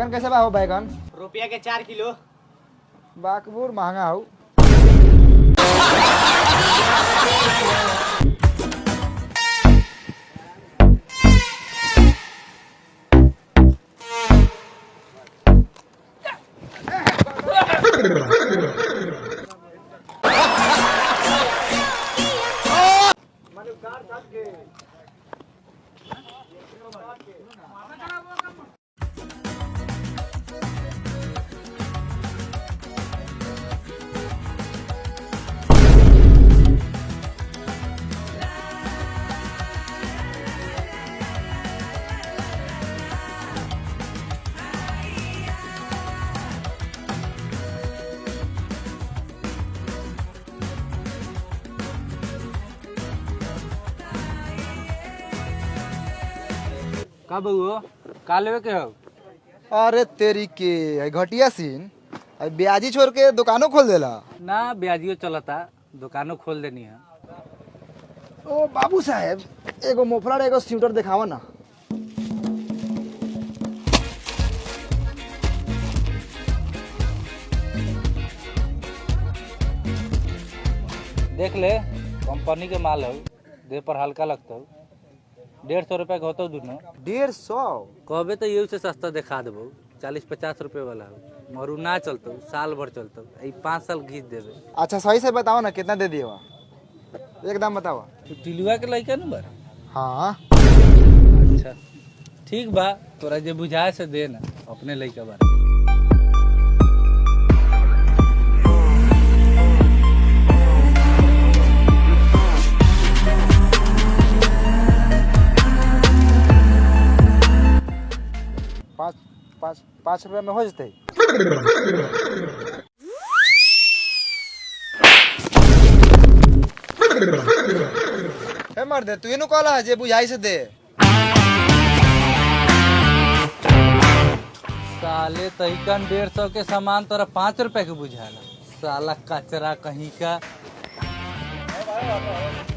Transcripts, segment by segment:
बैगन कैसे बा हो बैगन? रुपया के 4 किलो। बाकबूर महंगा हो। का बउओ का लेवे के हो? अरे तेरी के घटिया सीन ब्याजी छोड़ के दुकानों खोल देला। ना ब्याजियो चलता, दुकानों खोल देनी है। ओ बाबू साहेब एगो मोफलर एगो स्वेटर दिखावा ना। देख ले, कंपनी के माल हो, देह पर हल्का लगता हो। 150 रुपया के होता दोनों। 150? कहबे तो ये से सस्ता दिखा देबो। 40-50 रुपये वाला हो, मरू ना चलतो, साल भर चलतो। 5 साल घीच देवे। अच्छा सही से बताओ ना कितना दे दिए? एकदम बताओ। तो टिलुआ के लइका न बार? हाँ अच्छा ठीक बा, तोरा जे बुझाए से दे ना, अपने लइका बार। पाँच रुपया में हो जते। मर दे तू इनु कहला जे बुझाई से दे। साले तहिकन 150 के सामान तोरा 5 रुपए के बुझाला। साला कचरा कहीं का।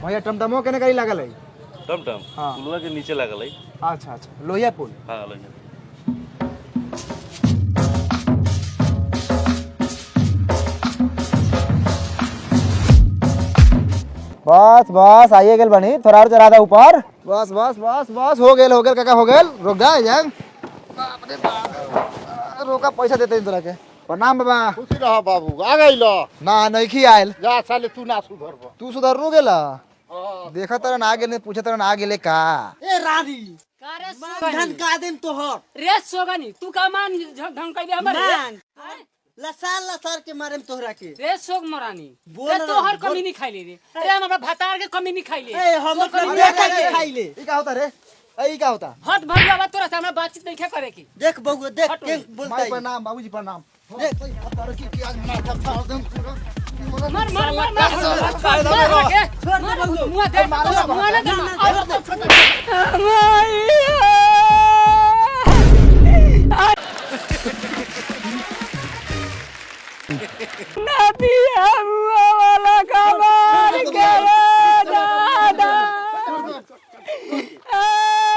भैया टमटमो केने कहीं लागल है? टमटम हाँ। पुलवा के नीचे लागल है। अच्छा अच्छा लोहिया पुल। हाँ लोहिया। बस बस आइए गेल बनी, थोड़ा और चढ़ा दे ऊपर। बस बस बस बस हो गेल काका हो गेल। रुक जा जान। बाप रे बाप। रोका पैसा देते तोरा के। प्रणाम बाबा। खुशी रह बाबू। आ गइल ना नइखी आयल। जा साले तू ना सुधरब। तू सुधरनु गेला? देखा तरन आ गेले, पूछा तरन आ गेले का? ए रानी धन का दिन तोहर रे सोगनी तू का मान ढंग कर दे हमर मान लसाल लसार के मारे में तोहरा के रे सोग मरानी बोल रे ना, तोहर बोल। कमी नहीं खाइले रे। अरे हम अपना भतार के कमी नहीं खाइले। ए हम कमी कभी नहीं के खाई ले। ई का होता रे? ई का होता? हट भर जावा तोरा से हमरा बातचीत नहीं करे की। देख बबू देख हटो। के बोलता माई है प्रणाम बाबूजी प्रणाम। देख मार मार मार मार मार के छोड़ दे बबू मुंह दे मुंह ना दे। नदिया मुआ वाला कमाल के दादा।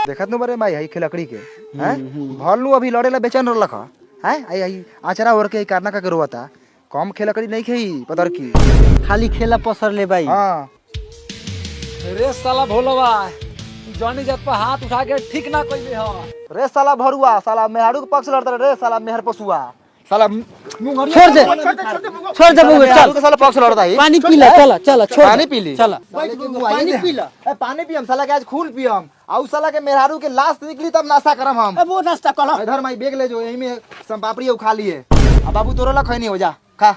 देखत नु बरे माई हई लकड़ी के हैं भल नु अभी लड़े ला बेचैन रहलक हैं। आई आई आचरा ओर के कारना का रोता। कम लकड़ी नहीं खई पतर की। खाली खेला पसर ले भाई। हां रे साला भोलवा, जॉनी जत पर हाथ उठा के ठीक ना कइले हो। रे साला भरुआ, साला मेहरारू के पक्ष लड़ता रे। साला मेहर पसुआ साला मुंह छोड़ दे बबू मेहरारू चल के साला पक्ष लड़ता है। पानी पी ले। चल चल छोड़ पानी पी ली। चल पानी पी ला। पानी पियम साला के आज खून पियम। आउ साला के मेहरारू के लाश निकली तब नाश्ता करम हम। अब वो नाश्ता कर इधर माई बेग ले जो यही में सम पापड़ी खा लिए। अब बाबू तोरो ला खैनी हो जा खा।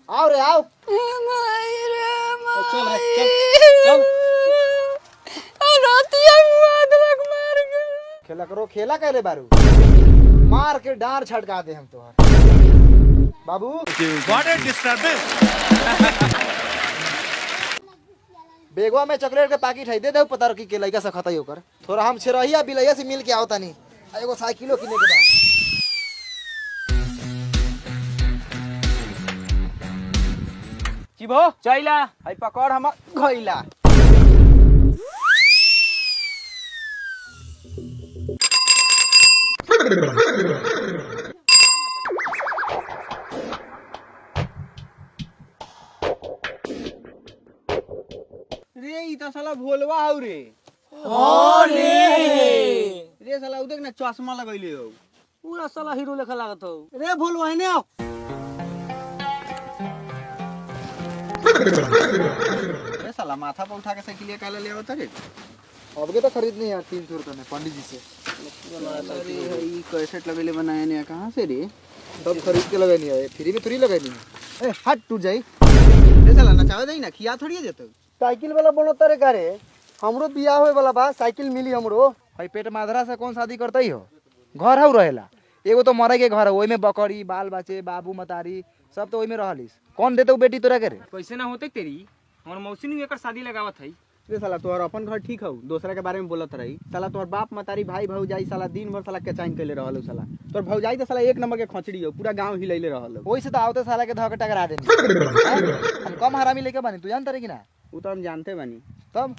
आओ रे आओ। चल चल खेला करो खेला करे बारू मार के डार छटका दे हम तोहर। बाबू बेगवा में चॉकलेट के पैकेट है, दे दे पता रखी के लइका से खतई होकर। थोड़ा हम छेरहिया बिलैया से मिल के आओ तनी। एगो साइकिलो किने के बा। की भो चैला हई पकड़ हम खइला। रे ई तो साला भोलवा हौ रे। रे साला उ देख ना चश्मा लगैले हो। पूरा साला हीरो लेखा लागत हो। रे भोलवा है ने आओ। रे साला माथा पर उठा के साइकिल काला ले आवत रे। अब के तो खरीदनी यार 300 रुपए में पंडित जी से। अरे ई कैसेट लगैले बनाए ने कहां से रे? सब खरीद के लगानी है, फ्री में थोड़ी लगानी है। ए हट टूट जाई। रे साला नचावे देई ना, खिया थोड़ी देतो। साइकिल वाला बनता रे करे। हमरो बियाह होए वाला बा, साइकिल मिली हमरो। भाई पेट माधरा से कौन शादी करता ही हो? घर हौ रहेला। एगो तो मरे के घर है, ओई में बकरी, बाल बच्चे, बाबू मतारी सब तो ओई में रहलिस। कौन देते बेटी तोरा के रे? कैसे ना होते तेरी हमर मौसी ने एकर शादी लगावत है। रे साला तोहर अपन घर ठीक हौ, दूसरा के बारे में बोलत रही। साला तोहर बाप मतारी भाई भौजाई साला दिन भर साला केचाइन कइले रहल साला। तोहर भौजाई तो साला एक नंबर के खचड़ी हो, पूरा गांव हिलैले रहल। ओई से तो आवते साला के धक टकरा देनी। हम कम हरामी लेके बनी, तू जानता रे कि ना? उ तो हम जानते बानी। तब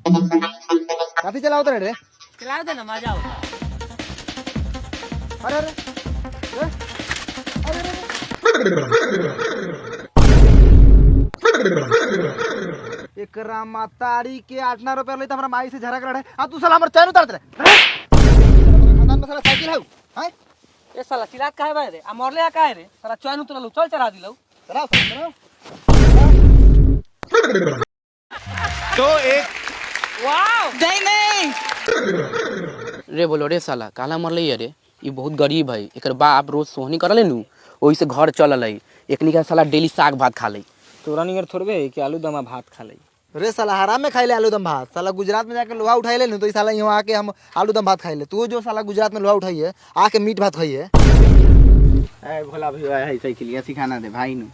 काफी चलावत रे। चला दे ना मजा आओ। अरे अरे एकरा मातारी के 8 रुपया ले त हमरा माई से झगड़ा रहे। आ तू साला हमर चैन उतार दे। खानदान में साला साइकिल हौ। हैं? ए साला चिल्लात काहे बा रे? आ मरले आ काहे रे? साला चैन उतरलू, चल चढ़ा दिलौ। चलाओ चलाओ। वाओ नहीं नहीं। रे बोलो रे साला काला मरले रे। ई बहुत गरीब है, एकर बाप रोज सोहनी करले नु, ओही से घर चलल है। एकनी का साला डेली साग भात खा ले। तोरा नियर थोड़बे कि आलू दमा भात खा ले। रे साला हराम में खाइले आलू दम भात। साला गुजरात में जाके लोहा उठाइले न तो ई साला यहाँ आके हम आलू दम भात खाइले। तू जो साला गुजरात में लोहा उठाइए आके मीट भात खाइए। ए भोला भैया है साइकिलिया सिखाना दे भाई नु।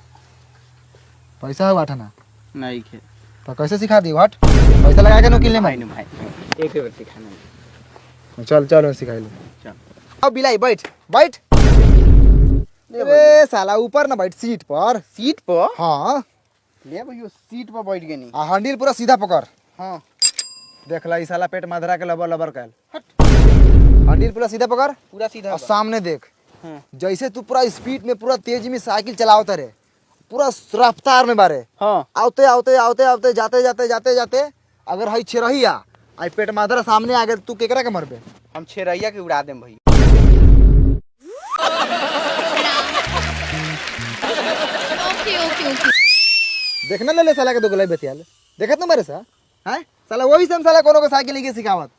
पैसा है बाटना नहीं खे तो कैसे सिखा दी? हट पैसा लगा के नो किलने भाई में। नु भाई एक बार सिखाना दे। चल चल सिखाई ले। चल अब बिलाई बैठ बैठ। रे साला ऊपर ना बैठ, सीट पर। सीट पर हाँ ले भैया सीट पर बैठ गनी। आ हंडिल पूरा सीधा पकड़। हां देख ला ई साला पेट माधरा के लबर लबर कैल। हंडिल पूरा सीधा पकड़ पूरा सीधा और सामने देख। हां जैसे तू पूरा स्पीड में पूरा तेजी में साइकिल चलावत रे, पूरा रफ्तार में बारे। हां आते आते आते आते जाते जाते जाते जाते अगर हई छेरहिया आई पेट माधरा सामने आ गए तू केकरा के मरबे? हम छेरैया के उड़ा देम भाई। देखना ले साला के दो गलाई बतियाल देखत ना मेरे सा हैं? साला वही से हम साला कोनो को साइकिल लेके सिखावत।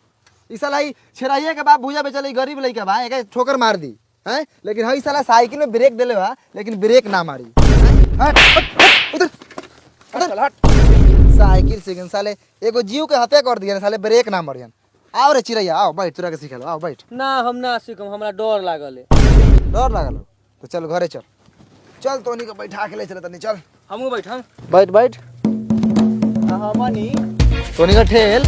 ई साला ई छेरहिया के बाप भूजा बेचल ई गरीब लइका बा, एके ठोकर मार दी हैं? लेकिन हई साला साइकिल में ब्रेक देले बा लेकिन ब्रेक ना मारी। हट उधर उधर हट। साइकिल से साले एगो जीव के हत्या कर दिए साले, ब्रेक ना मारियन। आओ रे चिरैया आओ बैठ, तोरा के सिखालो। आओ बैठ। ना हम ना सीखम, हमरा डर लागल है। डर लागल हो तो चल घरे चल। चल तोनी को बैठा के ले चल तनी चल। हमहू बैठम। बैठ बैठ। हां मनी तोनी का ठेल